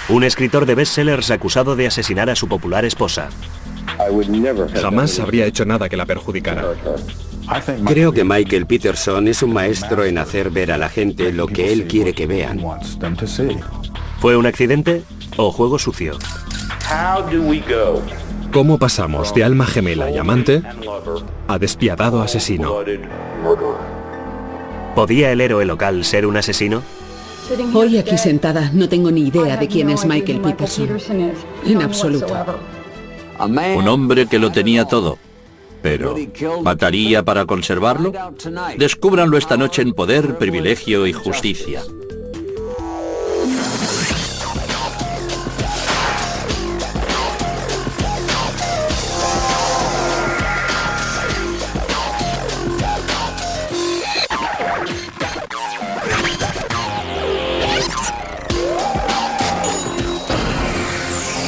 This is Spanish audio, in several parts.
Un escritor de bestsellers acusado de asesinar a su popular esposa. Jamás habría hecho nada que la perjudicara. Creo que Michael Peterson es un maestro en hacer ver a la gente lo que él quiere que vean. ¿Fue un accidente o juego sucio? ¿Cómo pasamos de alma gemela y amante a despiadado asesino? ¿Podía el héroe local ser un asesino? Hoy aquí sentada no tengo ni idea de quién es Michael Peterson. En absoluto. Un hombre que lo tenía todo. Pero, ¿mataría para conservarlo? Descúbranlo esta noche en Poder, Privilegio y Justicia.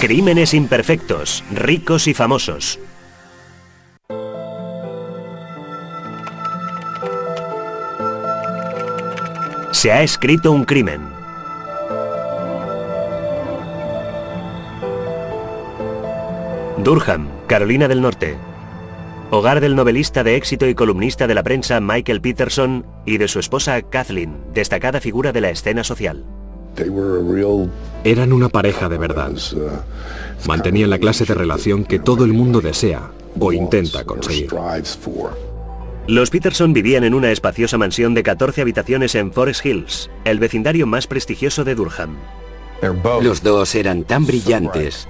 Crímenes imperfectos, ricos y famosos. Se ha escrito un crimen. Durham, Carolina del Norte. Hogar del novelista de éxito y columnista de la prensa Michael Peterson y de su esposa Kathleen, destacada figura de la escena social. Eran una pareja de verdad. Mantenían la clase de relación que todo el mundo desea o intenta conseguir. Los Peterson vivían en una espaciosa mansión de 14 habitaciones en Forest Hills, el vecindario más prestigioso de Durham. Los dos eran tan brillantes.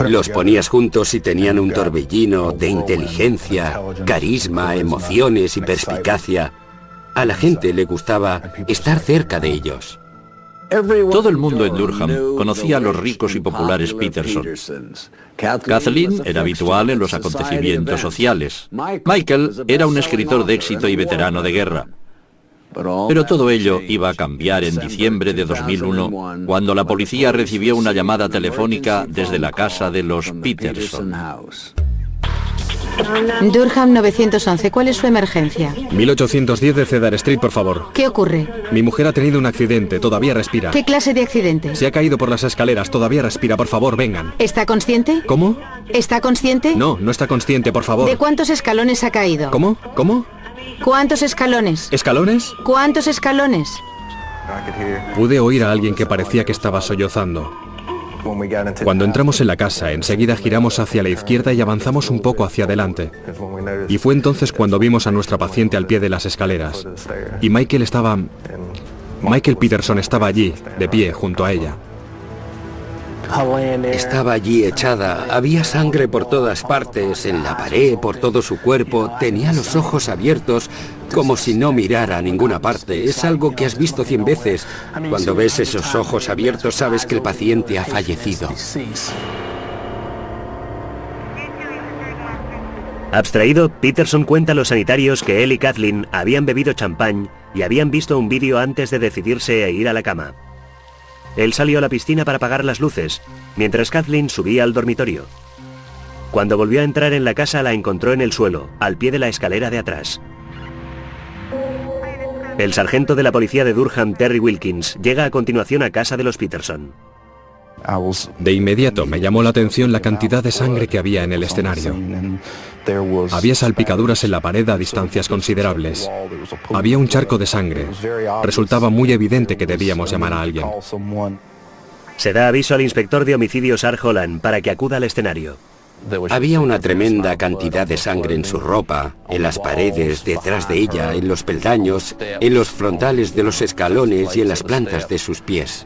Los ponías juntos y tenían un torbellino de inteligencia, carisma, emociones y perspicacia. A la gente le gustaba estar cerca de ellos. Todo el mundo en Durham conocía a los ricos y populares Peterson. Kathleen era habitual en los acontecimientos sociales. Michael era un escritor de éxito y veterano de guerra. Pero todo ello iba a cambiar en diciembre de 2001, cuando la policía recibió una llamada telefónica desde la casa de los Peterson. Durham 911, ¿cuál es su emergencia? 1810 de Cedar Street, por favor. ¿Qué ocurre? Mi mujer ha tenido un accidente, todavía respira. ¿Qué clase de accidente? Se ha caído por las escaleras, todavía respira, por favor, vengan. ¿Está consciente? ¿Cómo? ¿Está consciente? No, no está consciente, por favor. ¿De cuántos escalones ha caído? ¿Cómo? ¿Cómo? ¿Cuántos escalones? ¿Escalones? ¿Cuántos escalones? Pude oír a alguien que parecía que estaba sollozando. Cuando entramos en la casa, enseguida giramos hacia la izquierda y avanzamos un poco hacia adelante. Y fue entonces cuando vimos a nuestra paciente al pie de las escaleras. Y Michael Peterson estaba allí, de pie, junto a ella. Estaba allí echada, había sangre por todas partes, en la pared, por todo su cuerpo, tenía los ojos abiertos, como si no mirara a ninguna parte. Es algo que has visto 100 veces. Cuando ves esos ojos abiertos, sabes que el paciente ha fallecido. Abstraído, Peterson cuenta a los sanitarios que él y Kathleen habían bebido champán y habían visto un vídeo antes de decidirse a ir a la cama. Él salió a la piscina para apagar las luces, mientras Kathleen subía al dormitorio. Cuando volvió a entrar en la casa, la encontró en el suelo, al pie de la escalera de atrás. El sargento de la policía de Durham, Terry Wilkins, llega a continuación a casa de los Peterson. De inmediato me llamó la atención la cantidad de sangre que había en el escenario. Había salpicaduras en la pared a distancias considerables. Había un charco de sangre. Resultaba muy evidente que debíamos llamar a alguien. Se da aviso al inspector de homicidios Art Holland para que acuda al escenario. Había una tremenda cantidad de sangre en su ropa, en las paredes, detrás de ella, en los peldaños, en los frontales de los escalones y en las plantas de sus pies.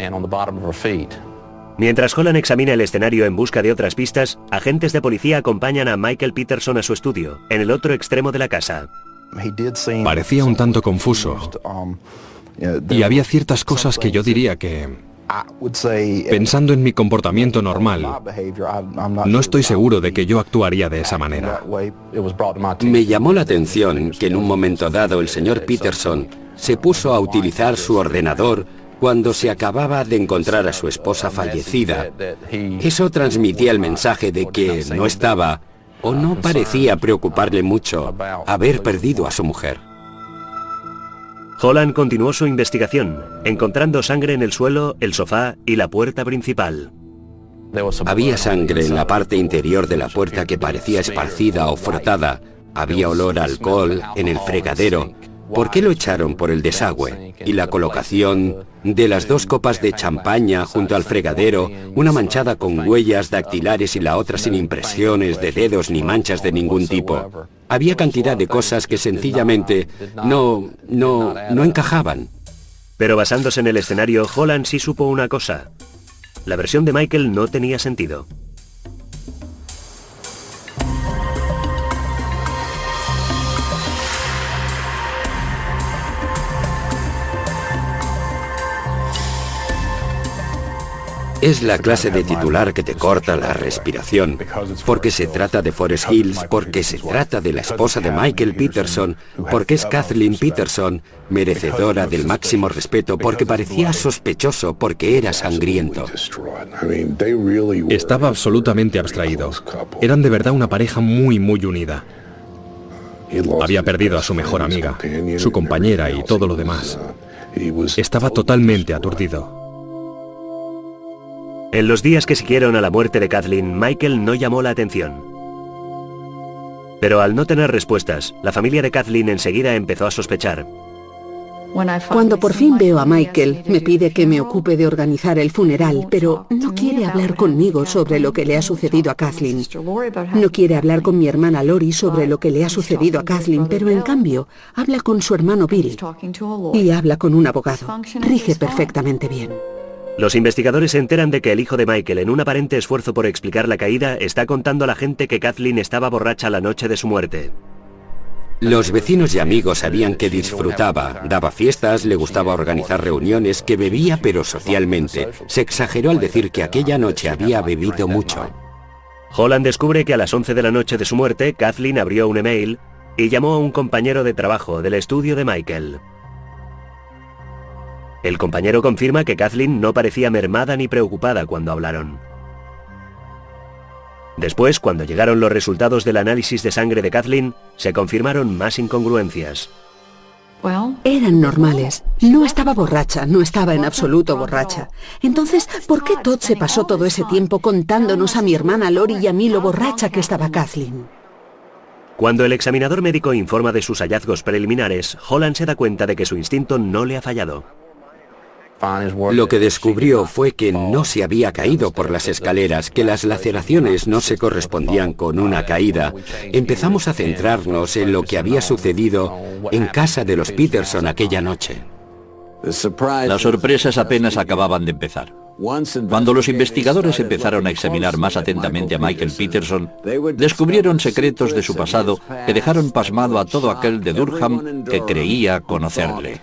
Mientras Holland examina el escenario en busca de otras pistas, agentes de policía acompañan a Michael Peterson a su estudio, en el otro extremo de la casa. Parecía un tanto confuso. Y había ciertas cosas que yo diría que, pensando en mi comportamiento normal, no estoy seguro de que yo actuaría de esa manera. Me llamó la atención que en un momento dado el señor Peterson se puso a utilizar su ordenador cuando se acababa de encontrar a su esposa fallecida. Eso transmitía el mensaje de que no estaba, o no parecía preocuparle mucho, haber perdido a su mujer. Holland continuó su investigación, encontrando sangre en el suelo, el sofá y la puerta principal. Había sangre en la parte interior de la puerta que parecía esparcida o frotada. Había olor a alcohol en el fregadero. ¿Por qué lo echaron por el desagüe? Y la colocación de las 2 copas de champaña junto al fregadero, una manchada con huellas dactilares y la otra sin impresiones de dedos ni manchas de ningún tipo. Había cantidad de cosas que sencillamente no encajaban. Pero basándose en el escenario, Holland sí supo una cosa. La versión de Michael no tenía sentido. Es la clase de titular que te corta la respiración, porque se trata de Forest Hills, porque se trata de la esposa de Michael Peterson, porque es Kathleen Peterson, merecedora del máximo respeto, porque parecía sospechoso, porque era sangriento. Estaba absolutamente abstraído. Eran de verdad una pareja muy unida. Había perdido a su mejor amiga, su compañera y todo lo demás. Estaba totalmente aturdido. En los días que siguieron a la muerte de Kathleen, Michael no llamó la atención. Pero al no tener respuestas, la familia de Kathleen enseguida empezó a sospechar. Cuando por fin veo a Michael, me pide que me ocupe de organizar el funeral, pero no quiere hablar conmigo sobre lo que le ha sucedido a Kathleen. No quiere hablar con mi hermana Lori sobre lo que le ha sucedido a Kathleen, pero en cambio habla con su hermano Bill y habla con un abogado. Rige perfectamente bien. Los investigadores se enteran de que el hijo de Michael, en un aparente esfuerzo por explicar la caída, está contando a la gente que Kathleen estaba borracha la noche de su muerte. Los vecinos y amigos sabían que disfrutaba, daba fiestas, le gustaba organizar reuniones, que bebía pero socialmente. Se exageró al decir que aquella noche había bebido mucho. Holland descubre que a las 11 de la noche de su muerte, Kathleen abrió un email y llamó a un compañero de trabajo del estudio de Michael. El compañero confirma que Kathleen no parecía mermada ni preocupada cuando hablaron. Después, cuando llegaron los resultados del análisis de sangre de Kathleen, se confirmaron más incongruencias. Eran normales. No estaba borracha, no estaba en absoluto borracha. Entonces, ¿por qué Todd se pasó todo ese tiempo contándonos a mi hermana Lori y a mí lo borracha que estaba Kathleen? Cuando el examinador médico informa de sus hallazgos preliminares, Holland se da cuenta de que su instinto no le ha fallado. Lo que descubrió fue que no se había caído por las escaleras, que las laceraciones no se correspondían con una caída. Empezamos a centrarnos en lo que había sucedido en casa de los Peterson aquella noche. Las sorpresas apenas acababan de empezar. Cuando los investigadores empezaron a examinar más atentamente a Michael Peterson, descubrieron secretos de su pasado que dejaron pasmado a todo aquel de Durham que creía conocerle.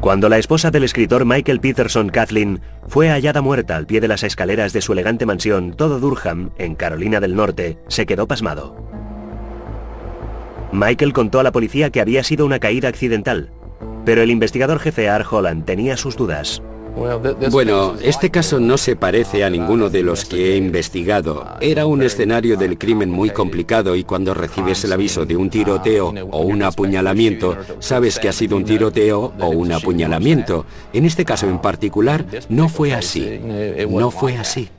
Cuando la esposa del escritor Michael Peterson, Kathleen, fue hallada muerta al pie de las escaleras de su elegante mansión, todo Durham, en Carolina del Norte, se quedó pasmado. Michael contó a la policía que había sido una caída accidental, pero el investigador jefe Art Holland tenía sus dudas. Bueno, este caso no se parece a ninguno de los que he investigado. Era un escenario del crimen muy complicado y cuando recibes el aviso de un tiroteo o un apuñalamiento, sabes que ha sido un tiroteo o un apuñalamiento. En este caso en particular, no fue así. No fue así.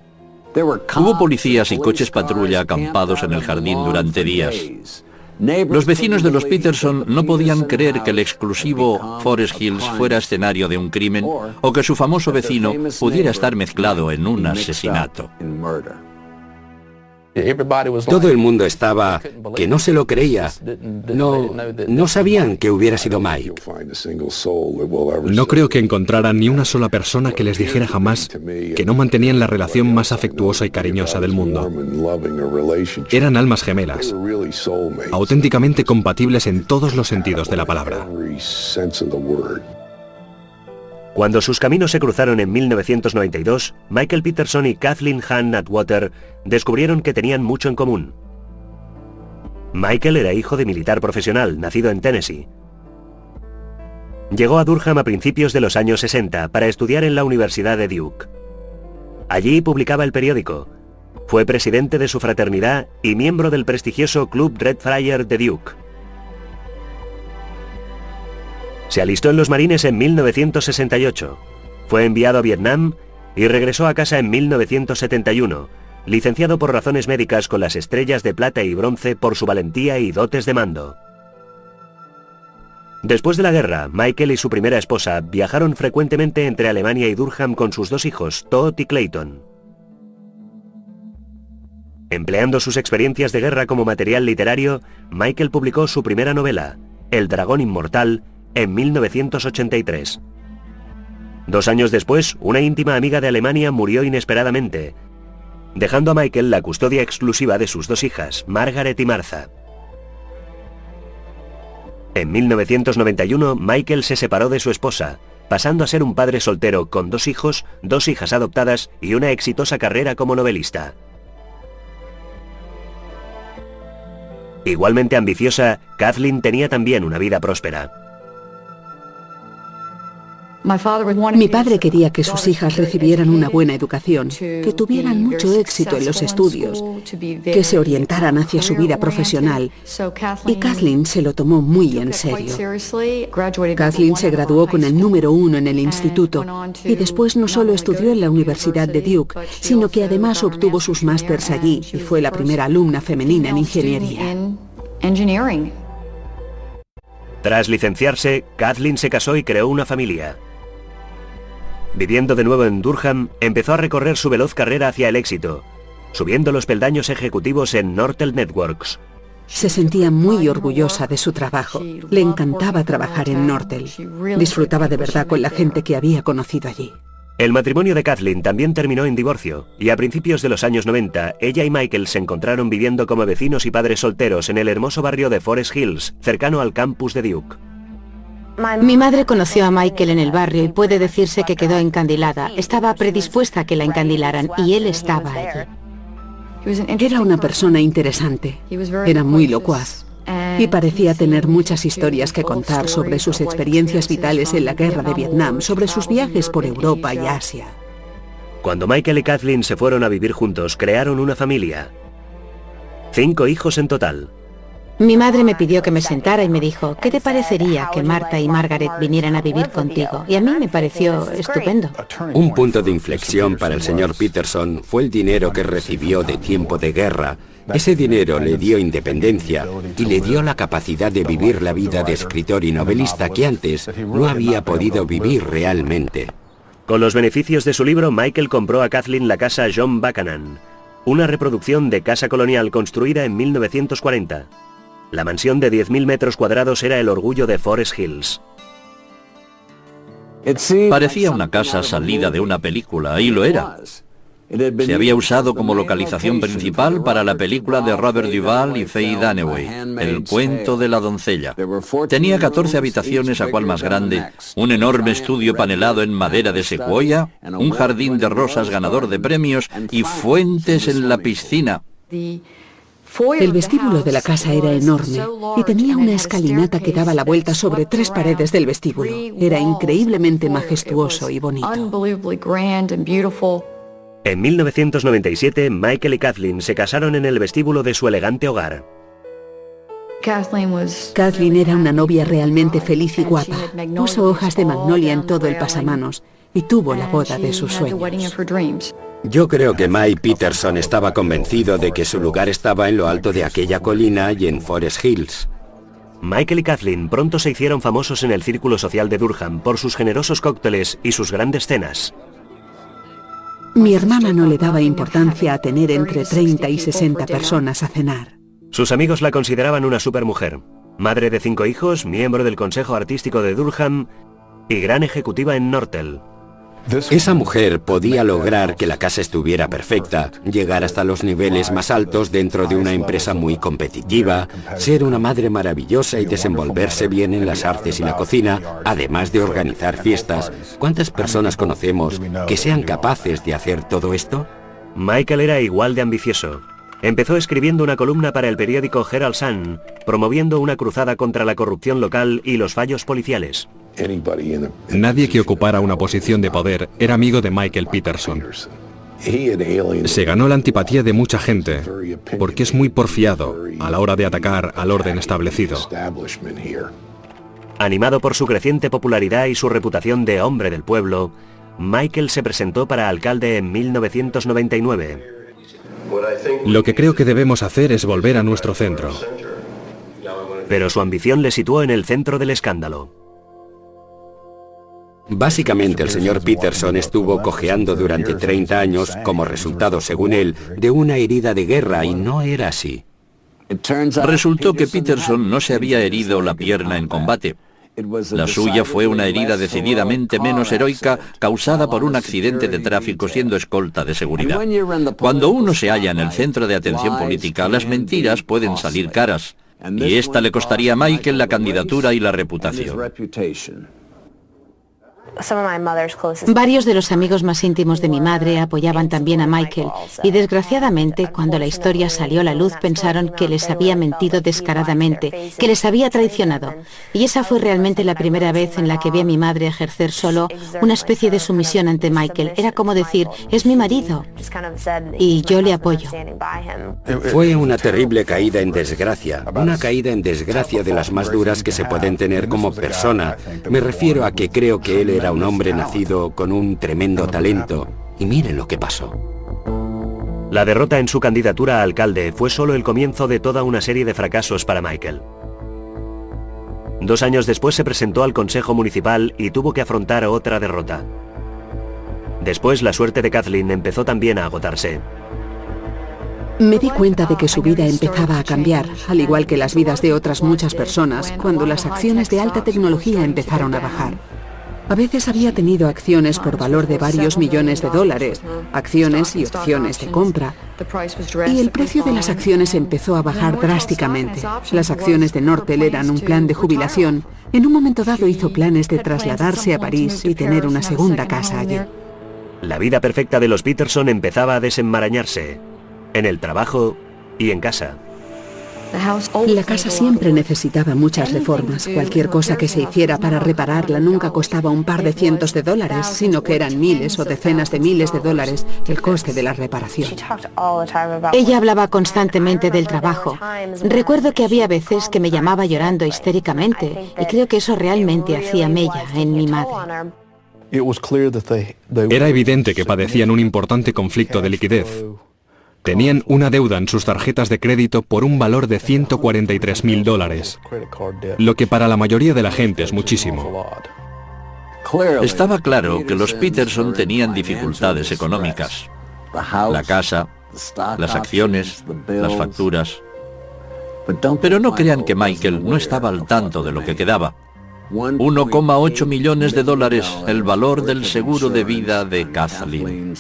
Hubo policías y coches patrulla acampados en el jardín durante días. Los vecinos de los Peterson no podían creer que el exclusivo Forest Hills fuera escenario de un crimen o que su famoso vecino pudiera estar mezclado en un asesinato. Todo el mundo estaba que no se lo creía. No sabían que hubiera sido Mike. No creo que encontraran ni una sola persona que les dijera jamás que no mantenían la relación más afectuosa y cariñosa del mundo. Eran almas gemelas, auténticamente compatibles en todos los sentidos de la palabra. Cuando sus caminos se cruzaron en 1992, Michael Peterson y Kathleen Hahn Atwater descubrieron que tenían mucho en común. Michael era hijo de militar profesional, nacido en Tennessee. Llegó a Durham a principios de los años 60 para estudiar en la Universidad de Duke. Allí publicaba el periódico. Fue presidente de su fraternidad y miembro del prestigioso Club Red Friar de Duke. Se alistó en los Marines en 1968. Fue enviado a Vietnam y regresó a casa en 1971, licenciado por razones médicas con las estrellas de plata y bronce por su valentía y dotes de mando. Después de la guerra, Michael y su primera esposa viajaron frecuentemente entre Alemania y Durham con sus dos hijos, Todd y Clayton. Empleando sus experiencias de guerra como material literario, Michael publicó su primera novela, El dragón inmortal, en 1983. 2 años después, una íntima amiga de Alemania murió inesperadamente, dejando a Michael la custodia exclusiva de sus 2 hijas, Margaret y Martha. En 1991, Michael se separó de su esposa, pasando a ser un padre soltero con 2 hijos, 2 hijas adoptadas y una exitosa carrera como novelista. Igualmente ambiciosa, Kathleen tenía también una vida próspera. Mi padre quería que sus hijas recibieran una buena educación, que tuvieran mucho éxito en los estudios, que se orientaran hacia su vida profesional, y Kathleen se lo tomó muy en serio. Kathleen se graduó con el número 1 en el instituto y después no solo estudió en la Universidad de Duke, sino que además obtuvo sus másters allí y fue la primera alumna femenina en ingeniería. Tras licenciarse, Kathleen se casó y creó una familia. Viviendo de nuevo en Durham, empezó a recorrer su veloz carrera hacia el éxito, subiendo los peldaños ejecutivos en Nortel Networks. Se sentía muy orgullosa de su trabajo. Le encantaba trabajar en Nortel. Disfrutaba de verdad con la gente que había conocido allí. El matrimonio de Kathleen también terminó en divorcio, y a principios de los años 90, ella y Michael se encontraron viviendo como vecinos y padres solteros en el hermoso barrio de Forest Hills, cercano al campus de Duke. Mi madre conoció a Michael en el barrio y puede decirse que quedó encandilada. Estaba predispuesta a que la encandilaran y él estaba allí. Era una persona interesante. Era muy locuaz. Y parecía tener muchas historias que contar sobre sus experiencias vitales en la guerra de Vietnam, sobre sus viajes por Europa y Asia. Cuando Michael y Kathleen se fueron a vivir juntos, crearon una familia. 5 hijos en total. Mi madre me pidió que me sentara y me dijo, ¿qué te parecería que Martha y Margaret vinieran a vivir contigo? Y a mí me pareció estupendo. Un punto de inflexión para el señor Peterson fue el dinero que recibió de tiempo de guerra. Ese dinero le dio independencia y le dio la capacidad de vivir la vida de escritor y novelista que antes no había podido vivir realmente. Con los beneficios de su libro, Michael compró a Kathleen la casa John Buchanan, una reproducción de casa colonial construida en 1940. La mansión de 10.000 metros cuadrados era el orgullo de Forest Hills. Parecía una casa salida de una película, y lo era. Se había usado como localización principal para la película de Robert Duvall y Faye Dunaway, El cuento de la doncella. Tenía 14 habitaciones a cual más grande, un enorme estudio panelado en madera de secuoya, un jardín de rosas ganador de premios y fuentes en la piscina. El vestíbulo de la casa era enorme y tenía una escalinata que daba la vuelta sobre 3 paredes del vestíbulo. Era increíblemente majestuoso y bonito. En 1997, Michael y Kathleen se casaron en el vestíbulo de su elegante hogar. Kathleen era una novia realmente feliz y guapa. Puso hojas de magnolia en todo el pasamanos y tuvo la boda de sus sueños. Yo creo que Mike Peterson estaba convencido de que su lugar estaba en lo alto de aquella colina y en Forest Hills. Michael y Kathleen pronto se hicieron famosos en el círculo social de Durham por sus generosos cócteles y sus grandes cenas. Mi hermana no le daba importancia a tener entre 30 y 60 personas a cenar. Sus amigos la consideraban una supermujer, madre de 5 hijos, miembro del Consejo Artístico de Durham y gran ejecutiva en Nortel. Esa mujer podía lograr que la casa estuviera perfecta, llegar hasta los niveles más altos dentro de una empresa muy competitiva, ser una madre maravillosa y desenvolverse bien en las artes y la cocina, además de organizar fiestas. ¿Cuántas personas conocemos que sean capaces de hacer todo esto? Michael era igual de ambicioso. Empezó escribiendo una columna para el periódico Herald Sun, promoviendo una cruzada contra la corrupción local y los fallos policiales. Nadie que ocupara una posición de poder era amigo de Michael Peterson. Se ganó la antipatía de mucha gente, porque es muy porfiado a la hora de atacar al orden establecido. Animado por su creciente popularidad y su reputación de hombre del pueblo, Michael se presentó para alcalde en 1999. Lo que creo que debemos hacer es volver a nuestro centro. Pero su ambición le situó en el centro del escándalo. Básicamente, el señor Peterson estuvo cojeando durante 30 años como resultado, según él, de una herida de guerra, y no era así. Resultó que Peterson no se había herido la pierna en combate. La suya fue una herida decididamente menos heroica causada por un accidente de tráfico siendo escolta de seguridad. Cuando uno se halla en el centro de atención política, las mentiras pueden salir caras. Y esta le costaría a Michael la candidatura y la reputación. Varios de los amigos más íntimos de mi madre apoyaban también a Michael y desgraciadamente cuando la historia salió a la luz pensaron que les había mentido descaradamente, que les había traicionado. Y esa fue realmente la primera vez en la que vi a mi madre ejercer solo una especie de sumisión ante Michael. Era como decir, es mi marido y yo le apoyo. Fue una terrible caída en desgracia, una caída en desgracia de las más duras que se pueden tener como persona. Me refiero a que creo que él era un hombre nacido con un tremendo talento. Y miren lo que pasó. La derrota en su candidatura a alcalde fue solo el comienzo de toda una serie de fracasos para Michael. 2 años después se presentó al Consejo Municipal y tuvo que afrontar otra derrota. Después la suerte de Kathleen empezó también a agotarse. Me di cuenta de que su vida empezaba a cambiar, al igual que las vidas de otras muchas personas, cuando las acciones de alta tecnología empezaron a bajar. A veces había tenido acciones por valor de varios millones de dólares, acciones y opciones de compra. Y el precio de las acciones empezó a bajar drásticamente. Las acciones de Nortel eran un plan de jubilación. En un momento dado hizo planes de trasladarse a París y tener una segunda casa allí. La vida perfecta de los Peterson empezaba a desenmarañarse, en el trabajo y en casa. La casa siempre necesitaba muchas reformas. Cualquier cosa que se hiciera para repararla nunca costaba un par de cientos de dólares, sino que eran miles o decenas de miles de dólares el coste de la reparación. Ella hablaba constantemente del trabajo. Recuerdo que había veces que me llamaba llorando histéricamente y creo que eso realmente hacía mella en mi madre. Era evidente que padecían un importante conflicto de liquidez. Tenían una deuda en sus tarjetas de crédito por un valor de $143.000, lo que para la mayoría de la gente es muchísimo. Estaba claro que los Peterson tenían dificultades económicas. La casa, las acciones, las facturas. Pero no crean que Michael no estaba al tanto de lo que quedaba. 1,8 millones de dólares, el valor del seguro de vida de Kathleen.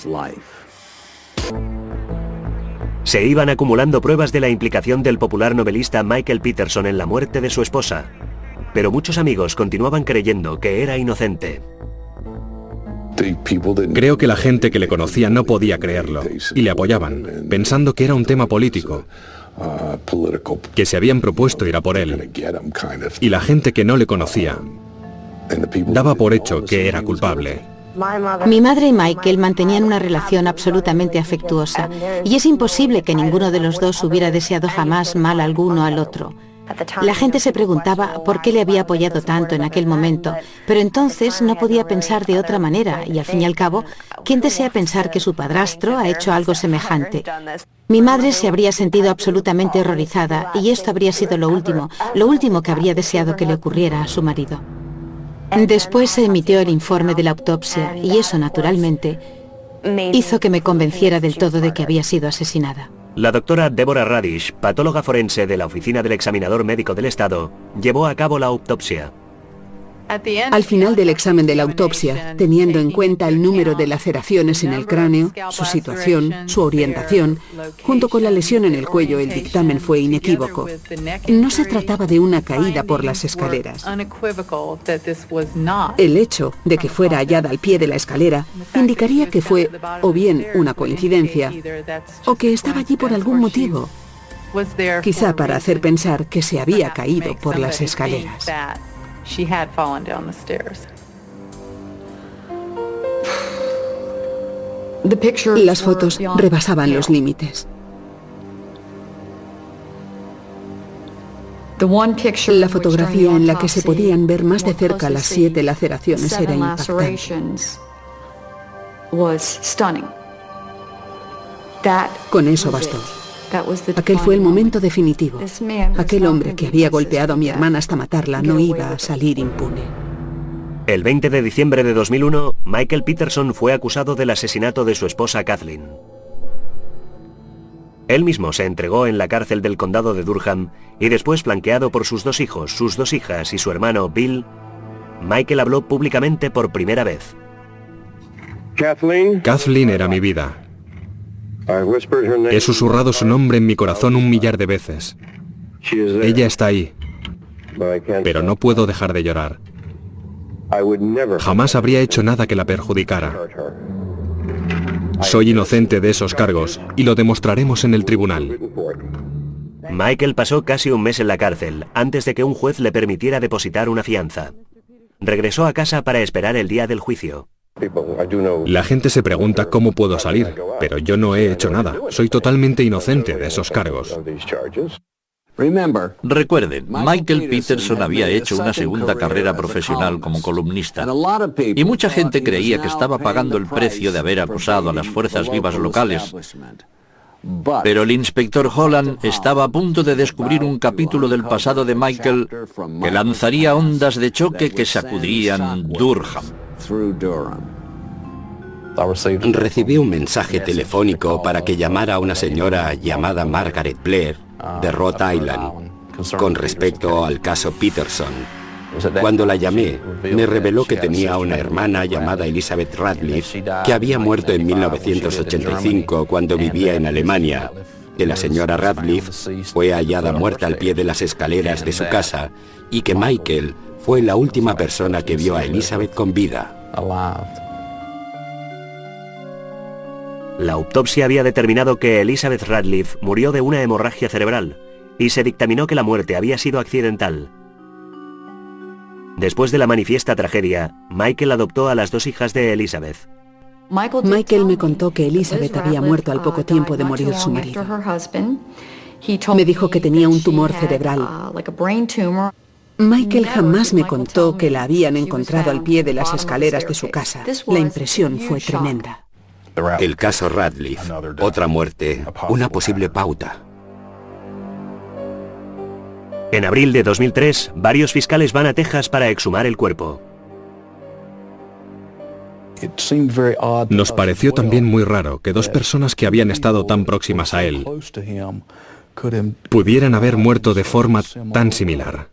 Se iban acumulando pruebas de la implicación del popular novelista Michael Peterson en la muerte de su esposa, pero muchos amigos continuaban creyendo que era inocente. Creo que la gente que le conocía no podía creerlo, y le apoyaban, pensando que era un tema político, que se habían propuesto ir a por él, y la gente que no le conocía daba por hecho que era culpable. Mi madre y Michael mantenían una relación absolutamente afectuosa y es imposible que ninguno de los dos hubiera deseado jamás mal alguno al otro. La gente se preguntaba por qué le había apoyado tanto en aquel momento, pero entonces no podía pensar de otra manera y al fin y al cabo, ¿quién desea pensar que su padrastro ha hecho algo semejante? Mi madre se habría sentido absolutamente horrorizada y esto habría sido lo último que habría deseado que le ocurriera a su marido. Después se emitió el informe de la autopsia y eso, naturalmente, hizo que me convenciera del todo de que había sido asesinada. La doctora Deborah Radish, patóloga forense de la Oficina del Examinador Médico del Estado, llevó a cabo la autopsia. Al final del examen de la autopsia, teniendo en cuenta el número de laceraciones en el cráneo, su situación, su orientación, junto con la lesión en el cuello, el dictamen fue inequívoco. No se trataba de una caída por las escaleras. El hecho de que fuera hallada al pie de la escalera indicaría que fue o bien una coincidencia o que estaba allí por algún motivo, quizá para hacer pensar que se había caído por las escaleras. Las fotos rebasaban los límites. La fotografía en la que se podían ver más de cerca las 7 laceraciones era impactante. Con eso bastó. Aquel fue el momento definitivo. Aquel hombre que había golpeado a mi hermana hasta matarla no iba a salir impune. El 20 de diciembre de 2001, Michael Peterson fue acusado del asesinato de su esposa Kathleen. Él mismo se entregó en la cárcel del condado de Durham y después, flanqueado por sus 2 hijos, sus 2 hijas y su hermano Bill, Michael habló públicamente por primera vez. Kathleen era mi vida. He susurrado su nombre en mi corazón 1 millar de veces. Ella está ahí, pero no puedo dejar de llorar. Jamás habría hecho nada que la perjudicara. Soy inocente de esos cargos y lo demostraremos en el tribunal. Michael pasó casi 1 mes en la cárcel antes de que un juez le permitiera depositar una fianza. Regresó a casa para esperar el día del juicio. La gente se pregunta cómo puedo salir, pero yo no he hecho nada. Soy totalmente inocente de esos cargos. Recuerden, Michael Peterson había hecho una segunda carrera profesional como columnista y mucha gente creía que estaba pagando el precio de haber acusado a las fuerzas vivas locales. Pero el inspector Holland estaba a punto de descubrir un capítulo del pasado de Michael que lanzaría ondas de choque que sacudirían Durham. Recibí un mensaje telefónico para que llamara a una señora llamada Margaret Blair, de Rhode Island, con respecto al caso Peterson. Cuando la llamé, me reveló que tenía una hermana llamada Elizabeth Radcliffe, que había muerto en 1985 cuando vivía en Alemania, que la señora Radcliffe fue hallada muerta al pie de las escaleras de su casa y que Michael fue la última persona que vio a Elizabeth con vida. La autopsia había determinado que Elizabeth Radcliffe murió de una hemorragia cerebral y se dictaminó que la muerte había sido accidental. Después de la manifiesta tragedia, Michael adoptó a las 2 hijas de Elizabeth. Michael me contó que Elizabeth había muerto al poco tiempo de morir su marido. Me dijo que tenía un tumor cerebral. Michael jamás me contó que la habían encontrado al pie de las escaleras de su casa. La impresión fue tremenda. El caso Radcliffe, otra muerte, una posible pauta. En abril de 2003, varios fiscales van a Texas para exhumar el cuerpo. Nos pareció también muy raro que 2 personas que habían estado tan próximas a él pudieran haber muerto de forma tan similar.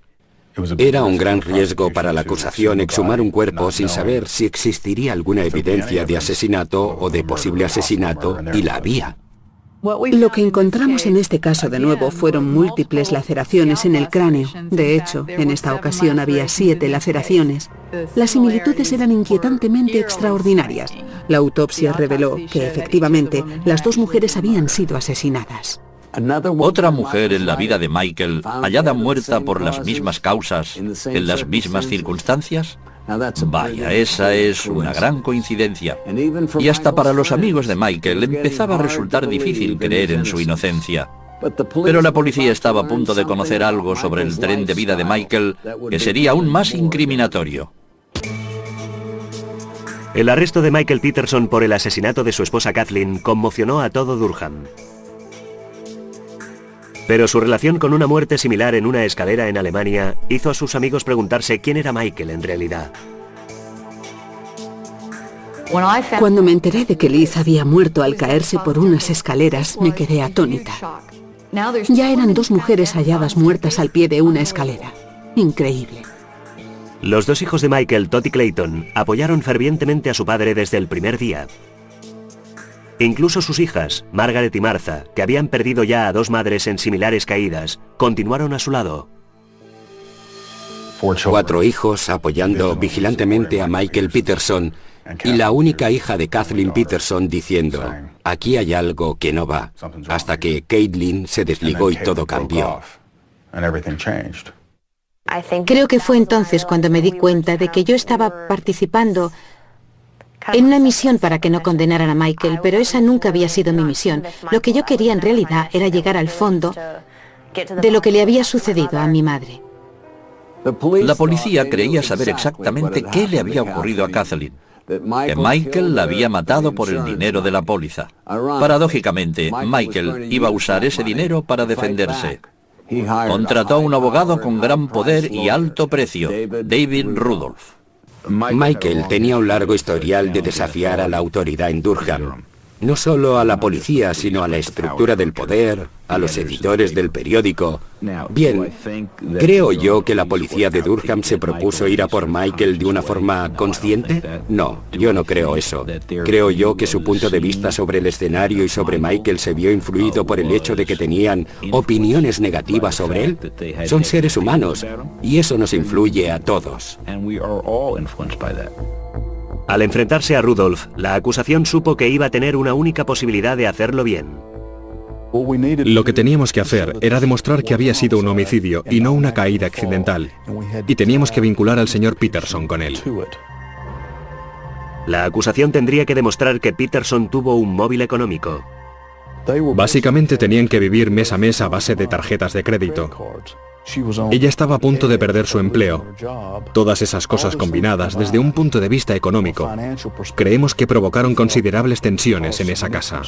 Era un gran riesgo para la acusación exhumar un cuerpo sin saber si existiría alguna evidencia de asesinato o de posible asesinato, y la había. Lo que encontramos en este caso de nuevo fueron múltiples laceraciones en el cráneo. De hecho, en esta ocasión había 7 laceraciones. Las similitudes eran inquietantemente extraordinarias. La autopsia reveló que efectivamente las 2 mujeres habían sido asesinadas. Otra mujer en la vida de Michael, hallada muerta por las mismas causas, en las mismas circunstancias. Vaya, esa es una gran coincidencia. Y hasta para los amigos de Michael empezaba a resultar difícil creer en su inocencia. Pero la policía estaba a punto de conocer algo sobre el tren de vida de Michael que sería aún más incriminatorio. El arresto de Michael Peterson por el asesinato de su esposa Kathleen conmocionó a todo Durham. Pero su relación con una muerte similar en una escalera en Alemania hizo a sus amigos preguntarse quién era Michael en realidad. Cuando me enteré de que Liz había muerto al caerse por unas escaleras, me quedé atónita. Ya eran 2 mujeres halladas muertas al pie de una escalera. Increíble. Los 2 hijos de Michael, Todd y Clayton, apoyaron fervientemente a su padre desde el primer día. Incluso sus hijas, Margaret y Martha, que habían perdido ya a 2 madres en similares caídas, continuaron a su lado. 4 hijos apoyando vigilantemente a Michael Peterson y la única hija de Kathleen Peterson diciendo, aquí hay algo que no va, hasta que Caitlin se desligó y todo cambió. Creo que fue entonces cuando me di cuenta de que yo estaba participando en una misión para que no condenaran a Michael, pero esa nunca había sido mi misión. Lo que yo quería en realidad era llegar al fondo de lo que le había sucedido a mi madre. La policía creía saber exactamente qué le había ocurrido a Kathleen, que Michael la había matado por el dinero de la póliza. Paradójicamente, Michael iba a usar ese dinero para defenderse. Contrató a un abogado con gran poder y alto precio, David Rudolph. Michael tenía un largo historial de desafiar a la autoridad en Durham. No solo a la policía, sino a la estructura del poder, a los editores del periódico. Bien, ¿creo yo que la policía de Durham se propuso ir a por Michael de una forma consciente? No, yo no creo eso. Creo yo que su punto de vista sobre el escenario y sobre Michael se vio influido por el hecho de que tenían opiniones negativas sobre él. Son seres humanos, y eso nos influye a todos. Al enfrentarse a Rudolph, la acusación supo que iba a tener una única posibilidad de hacerlo bien. Lo que teníamos que hacer era demostrar que había sido un homicidio y no una caída accidental. Y teníamos que vincular al señor Peterson con él. La acusación tendría que demostrar que Peterson tuvo un móvil económico. Básicamente tenían que vivir mes a mes a base de tarjetas de crédito. Ella estaba a punto de perder su empleo. Todas esas cosas combinadas, desde un punto de vista económico, creemos que provocaron considerables tensiones en esa casa.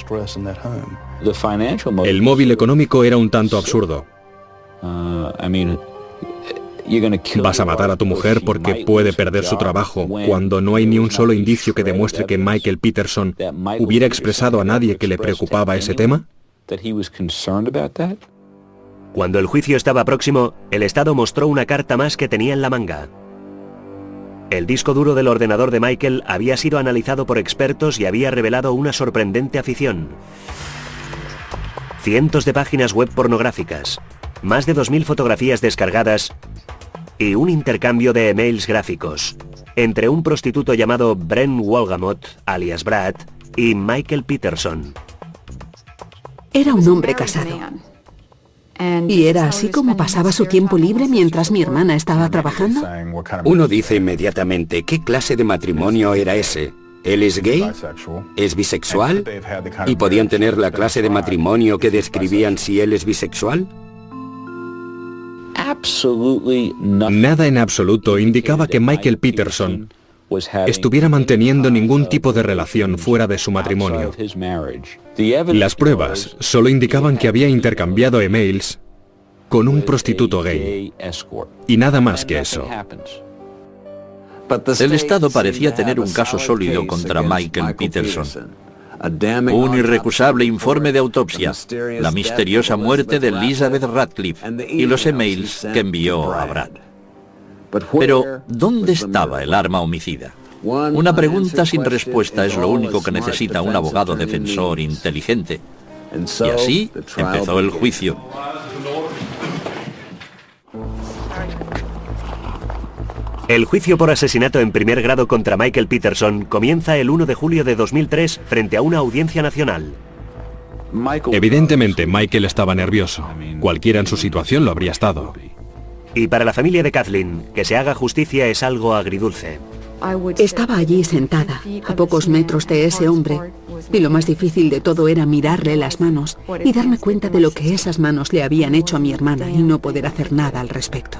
El móvil económico era un tanto absurdo. Vas a matar a tu mujer porque puede perder su trabajo cuando no hay ni un solo indicio que demuestre que Michael Peterson hubiera expresado a nadie que le preocupaba ese tema. Cuando el juicio estaba próximo, el Estado mostró una carta más que tenía en la manga. El disco duro del ordenador de Michael había sido analizado por expertos y había revelado una sorprendente afición. Cientos de páginas web pornográficas, más de 2000 fotografías descargadas y un intercambio de emails gráficos entre un prostituto llamado Brent Wolgamott, alias Brad, y Michael Peterson. Era un hombre casado. ¿Y era así como pasaba su tiempo libre mientras mi hermana estaba trabajando? Uno dice inmediatamente, ¿qué clase de matrimonio era ese? ¿Él es gay? ¿Es bisexual? ¿Y podían tener la clase de matrimonio que describían si él es bisexual? Nada en absoluto indicaba que Michael Peterson estuviera manteniendo ningún tipo de relación fuera de su matrimonio. Las pruebas solo indicaban que había intercambiado emails con un prostituto gay. Y nada más que eso. El Estado parecía tener un caso sólido contra Michael Peterson. Un irrecusable informe de autopsia, la misteriosa muerte de Elizabeth Radcliffe y los emails que envió a Brad. Pero, ¿dónde estaba el arma homicida? Una pregunta sin respuesta es lo único que necesita un abogado defensor inteligente. Y así empezó el juicio. El juicio por asesinato en primer grado contra Michael Peterson comienza el 1 de julio de 2003 frente a una audiencia nacional. Evidentemente, Michael estaba nervioso. Cualquiera en su situación lo habría estado. Y para la familia de Kathleen, que se haga justicia es algo agridulce. Estaba allí sentada, a pocos metros de ese hombre, y lo más difícil de todo era mirarle las manos y darme cuenta de lo que esas manos le habían hecho a mi hermana y no poder hacer nada al respecto.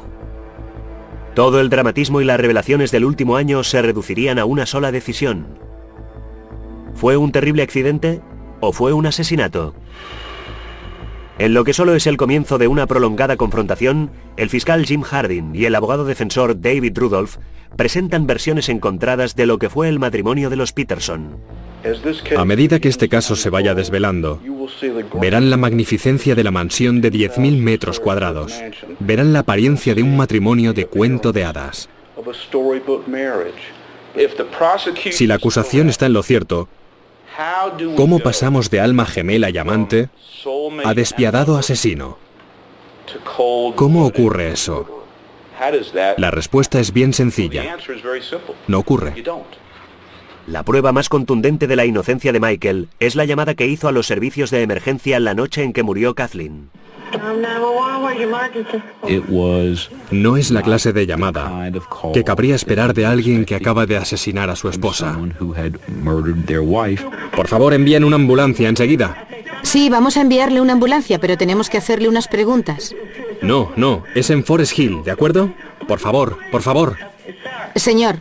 Todo el dramatismo y las revelaciones del último año se reducirían a una sola decisión. ¿Fue un terrible accidente o fue un asesinato? En lo que solo es el comienzo de una prolongada confrontación, el fiscal Jim Hardin y el abogado defensor David Rudolph presentan versiones encontradas de lo que fue el matrimonio de los Peterson. A medida que este caso se vaya desvelando, verán la magnificencia de la mansión de 10.000 metros cuadrados. Verán la apariencia de un matrimonio de cuento de hadas. Si la acusación está en lo cierto, ¿cómo pasamos de alma gemela y amante a despiadado asesino? ¿Cómo ocurre eso? La respuesta es bien sencilla. No ocurre. La prueba más contundente de la inocencia de Michael es la llamada que hizo a los servicios de emergencia la noche en que murió Kathleen. No es la clase de llamada que cabría esperar de alguien que acaba de asesinar a su esposa. Por favor, envíen una ambulancia enseguida. Sí, vamos a enviarle una ambulancia, pero tenemos que hacerle unas preguntas. No, es en Forest Hill, ¿de acuerdo? Por favor, por favor. Señor,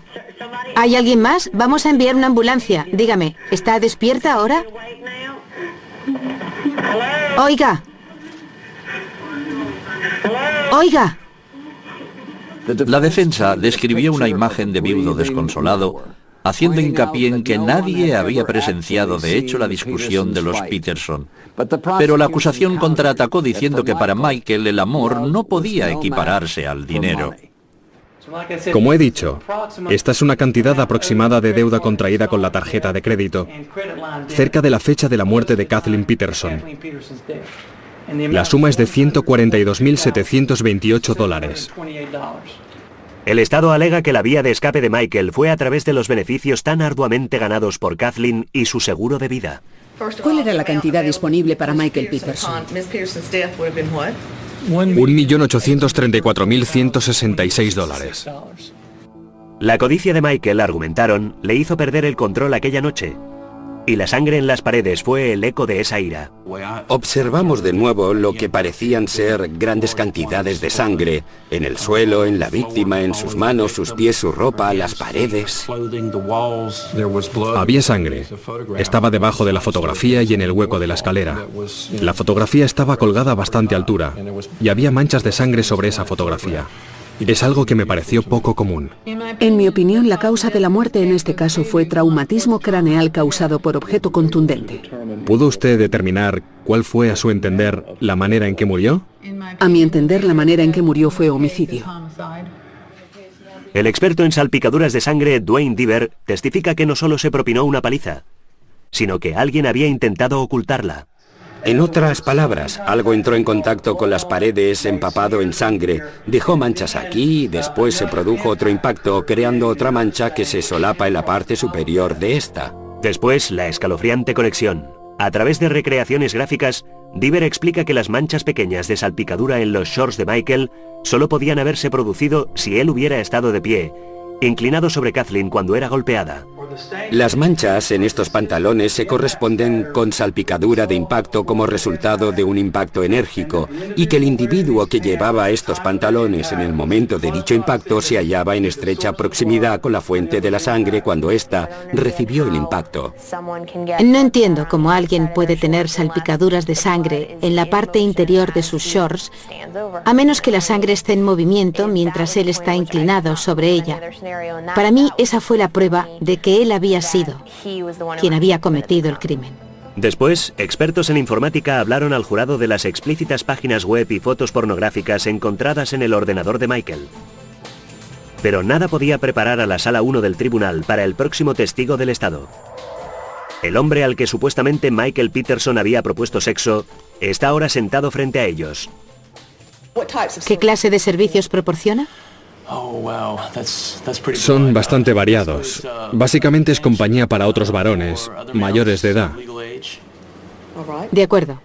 ¿hay alguien más? Vamos a enviar una ambulancia. Dígame, ¿está despierta ahora? Oiga. Oiga. La defensa describió una imagen de viudo desconsolado, haciendo hincapié en que nadie había presenciado de hecho la discusión de los Peterson. Pero la acusación contraatacó diciendo que para Michael el amor no podía equipararse al dinero. Como he dicho, esta es una cantidad aproximada de deuda contraída con la tarjeta de crédito, cerca de la fecha de la muerte de Kathleen Peterson. La suma es de $142.728. El Estado alega que la vía de escape de Michael fue a través de los beneficios tan arduamente ganados por Kathleen y su seguro de vida. ¿Cuál era la cantidad disponible para Michael Peterson? $1.834.166. La codicia de Michael, argumentaron, le hizo perder el control aquella noche. Y la sangre en las paredes fue el eco de esa ira. Observamos de nuevo lo que parecían ser grandes cantidades de sangre en el suelo, en la víctima, en sus manos, sus pies, su ropa, las paredes. Había sangre. Estaba debajo de la fotografía y en el hueco de la escalera. La fotografía estaba colgada a bastante altura y había manchas de sangre sobre esa fotografía. Es algo que me pareció poco común. En mi opinión, la causa de la muerte en este caso fue traumatismo craneal causado por objeto contundente. ¿Pudo usted determinar cuál fue, a su entender, la manera en que murió? A mi entender, la manera en que murió fue homicidio. El experto en salpicaduras de sangre, Dwayne Deaver, testifica que no solo se propinó una paliza, sino que alguien había intentado ocultarla. En otras palabras, algo entró en contacto con las paredes empapado en sangre, dejó manchas aquí y después se produjo otro impacto, creando otra mancha que se solapa en la parte superior de esta. Después, la escalofriante conexión. A través de recreaciones gráficas, Deaver explica que las manchas pequeñas de salpicadura en los shorts de Michael solo podían haberse producido si él hubiera estado de pie, inclinado sobre Kathleen cuando era golpeada. Las manchas en estos pantalones se corresponden con salpicadura de impacto como resultado de un impacto enérgico y que el individuo que llevaba estos pantalones en el momento de dicho impacto se hallaba en estrecha proximidad con la fuente de la sangre cuando ésta recibió el impacto. No entiendo cómo alguien puede tener salpicaduras de sangre en la parte interior de sus shorts, a menos que la sangre esté en movimiento mientras él está inclinado sobre ella. Para mí, esa fue la prueba de que él había sido quien había cometido el crimen. Después, expertos en informática hablaron al jurado de las explícitas páginas web y fotos pornográficas encontradas en el ordenador de Michael. Pero nada podía preparar a la Sala 1 del tribunal para el próximo testigo del Estado. El hombre al que supuestamente Michael Peterson había propuesto sexo está ahora sentado frente a ellos. ¿Qué clase de servicios proporciona? Son bastante variados. Básicamente es compañía para otros varones, mayores de edad. De acuerdo.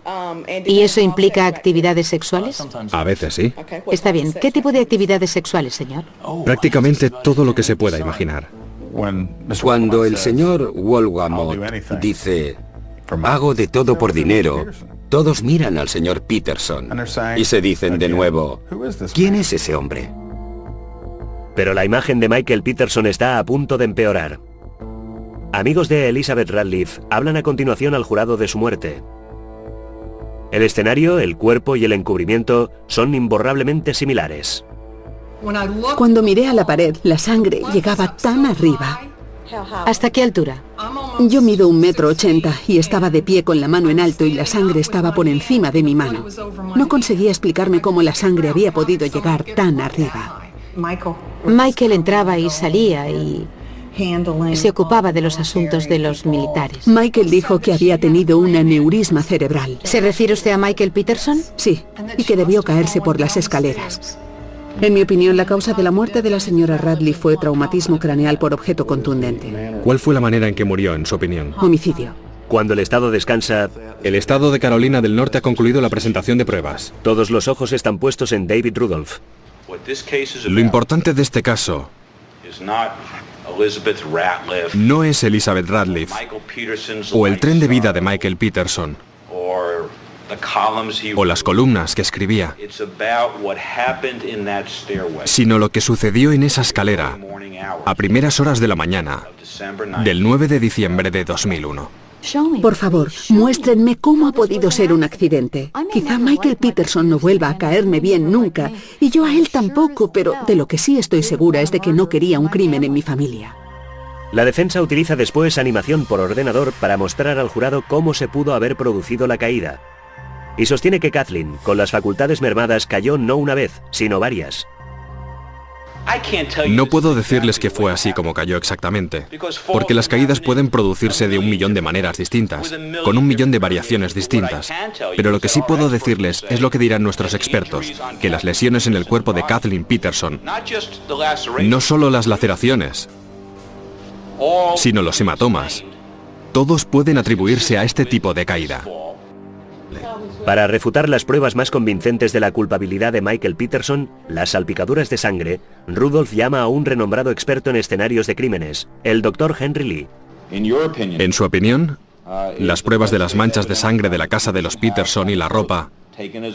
¿Y eso implica actividades sexuales? A veces sí. Está bien. ¿Qué tipo de actividades sexuales, señor? Prácticamente todo lo que se pueda imaginar. Cuando el señor Wolgamot dice, hago de todo por dinero, todos miran al señor Peterson y se dicen de nuevo, ¿quién es ese hombre? Pero la imagen de Michael Peterson está a punto de empeorar. Amigos de Elizabeth Ratliff hablan a continuación al jurado de su muerte. El escenario, el cuerpo y el encubrimiento son imborrablemente similares. Cuando miré a la pared, la sangre llegaba tan arriba. ¿Hasta qué altura? Yo mido 1,80 m y estaba de pie con la mano en alto y la sangre estaba por encima de mi mano. No conseguía explicarme cómo la sangre había podido llegar tan arriba. Michael entraba y salía y se ocupaba de los asuntos de los militares. Michael dijo que había tenido un aneurisma cerebral. ¿Se refiere usted a Michael Peterson? Sí, y que debió caerse por las escaleras. En mi opinión, la causa de la muerte de la señora Ratliff fue traumatismo craneal por objeto contundente. ¿Cuál fue la manera en que murió, en su opinión? Homicidio. Cuando el Estado descansa, el Estado de Carolina del Norte ha concluido la presentación de pruebas. Todos los ojos están puestos en David Rudolph. Lo importante de este caso no es Elizabeth Ratliff o el tren de vida de Michael Peterson o las columnas que escribía, sino lo que sucedió en esa escalera a primeras horas de la mañana del 9 de diciembre de 2001. Por favor, muéstrenme cómo ha podido ser un accidente. Quizá Michael Peterson no vuelva a caerme bien nunca, y yo a él tampoco, pero de lo que sí estoy segura es de que no quería un crimen en mi familia. La defensa utiliza después animación por ordenador para mostrar al jurado cómo se pudo haber producido la caída. Y sostiene que Kathleen, con las facultades mermadas, cayó no una vez, sino varias. No puedo decirles que fue así como cayó exactamente, porque las caídas pueden producirse de 1 millón de maneras distintas, con 1 millón de variaciones distintas. Pero lo que sí puedo decirles es lo que dirán nuestros expertos, que las lesiones en el cuerpo de Kathleen Peterson, no solo las laceraciones, sino los hematomas, todos pueden atribuirse a este tipo de caída. Para refutar las pruebas más convincentes de la culpabilidad de Michael Peterson, las salpicaduras de sangre, Rudolph llama a un renombrado experto en escenarios de crímenes, el Dr. Henry Lee. En su opinión, las pruebas de las manchas de sangre de la casa de los Peterson y la ropa,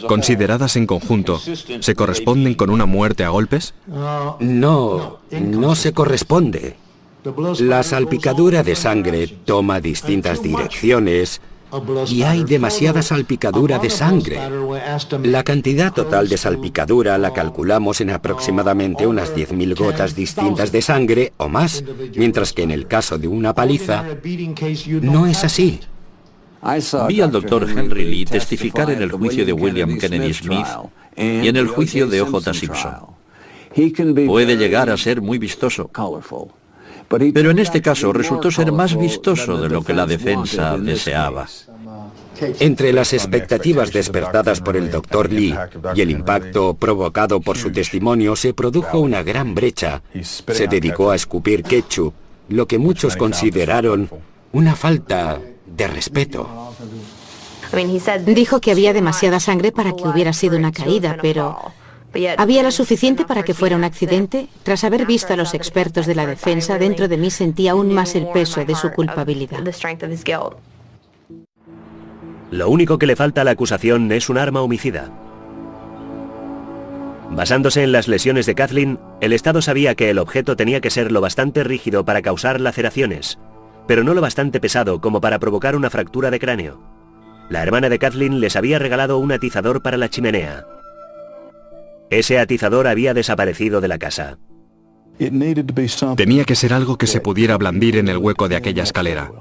consideradas en conjunto, ¿se corresponden con una muerte a golpes? No, no se corresponde. La salpicadura de sangre toma distintas direcciones y hay demasiada salpicadura de sangre. La cantidad total de salpicadura la calculamos en aproximadamente unas 10.000 gotas distintas de sangre o más, mientras que en el caso de una paliza no es así. Vi al Dr. Henry Lee testificar en el juicio de William Kennedy Smith y en el juicio de O.J. Simpson. Puede llegar a ser muy vistoso, pero en este caso resultó ser más vistoso de lo que la defensa deseaba. Entre las expectativas despertadas por el Dr. Lee y el impacto provocado por su testimonio se produjo una gran brecha. Se dedicó a escupir ketchup, lo que muchos consideraron una falta de respeto. Dijo que había demasiada sangre para que hubiera sido una caída, pero ¿había la suficiente para que fuera un accidente? Tras haber visto a los expertos de la defensa, dentro de mí sentía aún más el peso de su culpabilidad. Lo único que le falta a la acusación es un arma homicida. Basándose en las lesiones de Kathleen, el Estado sabía que el objeto tenía que ser lo bastante rígido para causar laceraciones, pero no lo bastante pesado como para provocar una fractura de cráneo. La hermana de Kathleen les había regalado un atizador para la chimenea. Ese atizador había desaparecido de la casa. Tenía que ser algo que se pudiera blandir en el hueco de aquella escalera.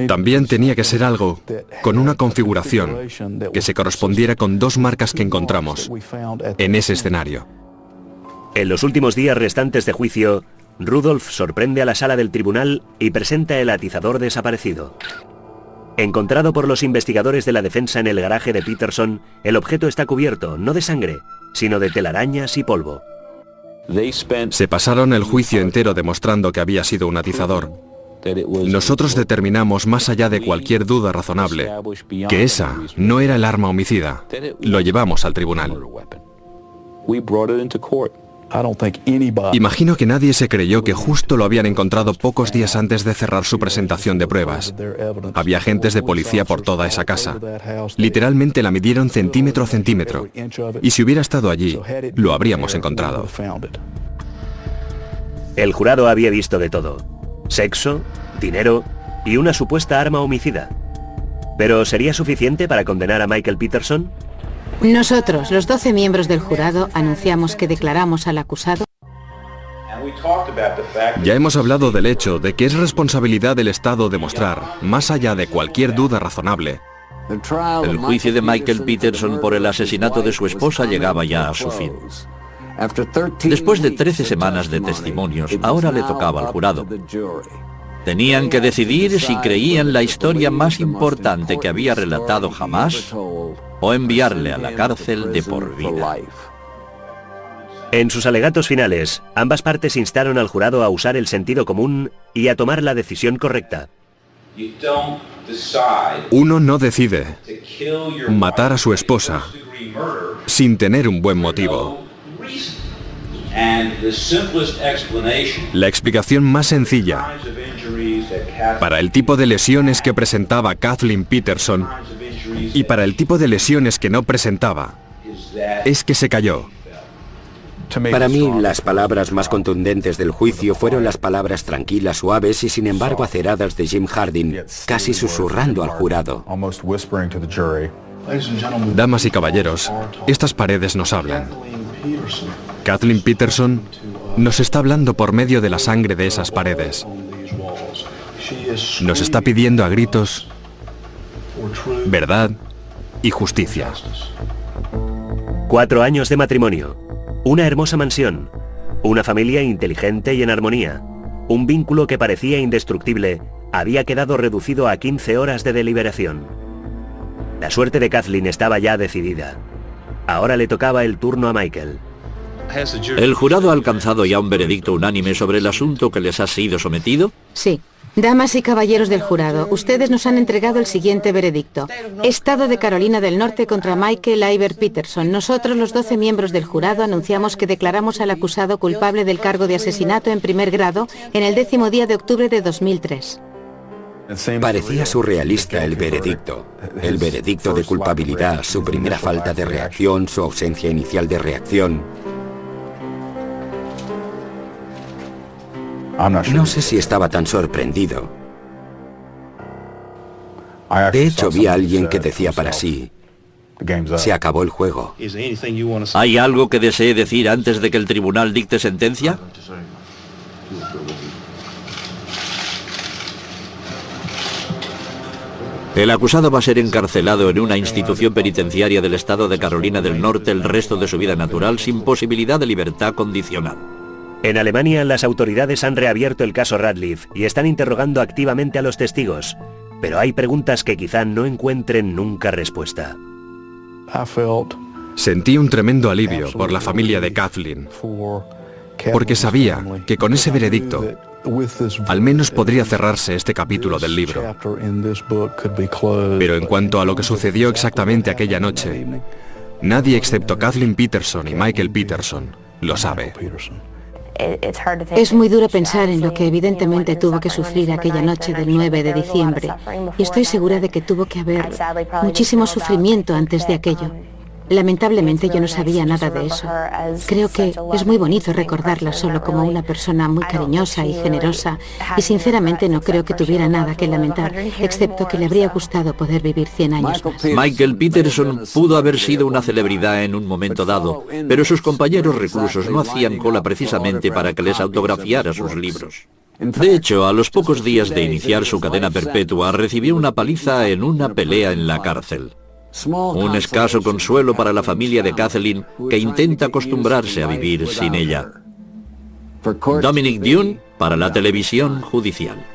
También tenía que ser algo con una configuración que se correspondiera con 2 marcas que encontramos en ese escenario. En los últimos días restantes de juicio, Rudolph sorprende a la sala del tribunal y presenta el atizador desaparecido. Encontrado por los investigadores de la defensa en el garaje de Peterson, el objeto está cubierto no de sangre, sino de telarañas y polvo. Se pasaron el juicio entero demostrando que había sido un atizador. Nosotros determinamos, más allá de cualquier duda razonable, que esa no era el arma homicida. Lo llevamos al tribunal. Imagino que nadie se creyó que justo lo habían encontrado pocos días antes de cerrar su presentación de pruebas. Había agentes de policía por toda esa casa. Literalmente la midieron centímetro a centímetro. Y si hubiera estado allí, lo habríamos encontrado. El jurado había visto de todo: sexo, dinero y una supuesta arma homicida. ¿Pero sería suficiente para condenar a Michael Peterson? Nosotros, los 12 miembros del jurado, anunciamos que declaramos al acusado. Ya hemos hablado del hecho de que es responsabilidad del Estado demostrar, más allá de cualquier duda razonable. El juicio de Michael Peterson por el asesinato de su esposa llegaba ya a su fin. Después de 13 semanas de testimonios, ahora le tocaba al jurado. Tenían que decidir si creían la historia más importante que había relatado jamás o enviarle a la cárcel de por vida. En sus alegatos finales, ambas partes instaron al jurado a usar el sentido común y a tomar la decisión correcta. Uno no decide matar a su esposa sin tener un buen motivo. La explicación más sencilla para el tipo de lesiones que presentaba Kathleen Peterson Y para el tipo de lesiones que no presentaba, es que se cayó. Para mí, las palabras más contundentes del juicio fueron las palabras tranquilas, suaves y sin embargo aceradas de Jim Hardin, casi susurrando al jurado. Damas y caballeros, estas paredes nos hablan. Kathleen Peterson nos está hablando por medio de la sangre de esas paredes. Nos está pidiendo a gritos verdad y justicia. 4 años de matrimonio, una hermosa mansión, una familia inteligente y en armonía. Un vínculo que parecía indestructible había quedado reducido a 15 horas de deliberación. La suerte de Kathleen estaba ya decidida. Ahora le tocaba el turno a Michael. ¿El jurado ha alcanzado ya un veredicto unánime sobre el asunto que les ha sido sometido? Sí. Damas y caballeros del jurado, ustedes nos han entregado el siguiente veredicto. Estado de Carolina del Norte contra Michael Iver Peterson. Nosotros, los 12 miembros del jurado, anunciamos que declaramos al acusado culpable del cargo de asesinato en primer grado en el 10º día de octubre de 2003. Parecía surrealista el veredicto. El veredicto de culpabilidad, su primera falta de reacción, su ausencia inicial de reacción. No sé si estaba tan sorprendido. De hecho, vi a alguien que decía para sí, se acabó el juego. ¿Hay algo que desee decir antes de que el tribunal dicte sentencia? El acusado va a ser encarcelado en una institución penitenciaria del estado de Carolina del Norte el resto de su vida natural sin posibilidad de libertad condicional. En Alemania, las autoridades han reabierto el caso Radcliffe y están interrogando activamente a los testigos, pero hay preguntas que quizá no encuentren nunca respuesta. Sentí un tremendo alivio por la familia de Kathleen, porque sabía que con ese veredicto al menos podría cerrarse este capítulo del libro. Pero en cuanto a lo que sucedió exactamente aquella noche, nadie excepto Kathleen Peterson y Michael Peterson lo sabe. Es muy duro pensar en lo que evidentemente tuvo que sufrir aquella noche del 9 de diciembre, y estoy segura de que tuvo que haber muchísimo sufrimiento antes de aquello. Lamentablemente yo no sabía nada de eso. Creo que es muy bonito recordarla solo como una persona muy cariñosa y generosa, y sinceramente no creo que tuviera nada que lamentar, excepto que le habría gustado poder vivir 100 años más. Michael Peterson pudo haber sido una celebridad en un momento dado, pero sus compañeros reclusos no hacían cola precisamente para que les autografiara sus libros. De hecho, a los pocos días de iniciar su cadena perpetua, recibió una paliza en una pelea en la cárcel. Un escaso consuelo para la familia de Kathleen, que intenta acostumbrarse a vivir sin ella. Dominic Dunne, para la televisión judicial.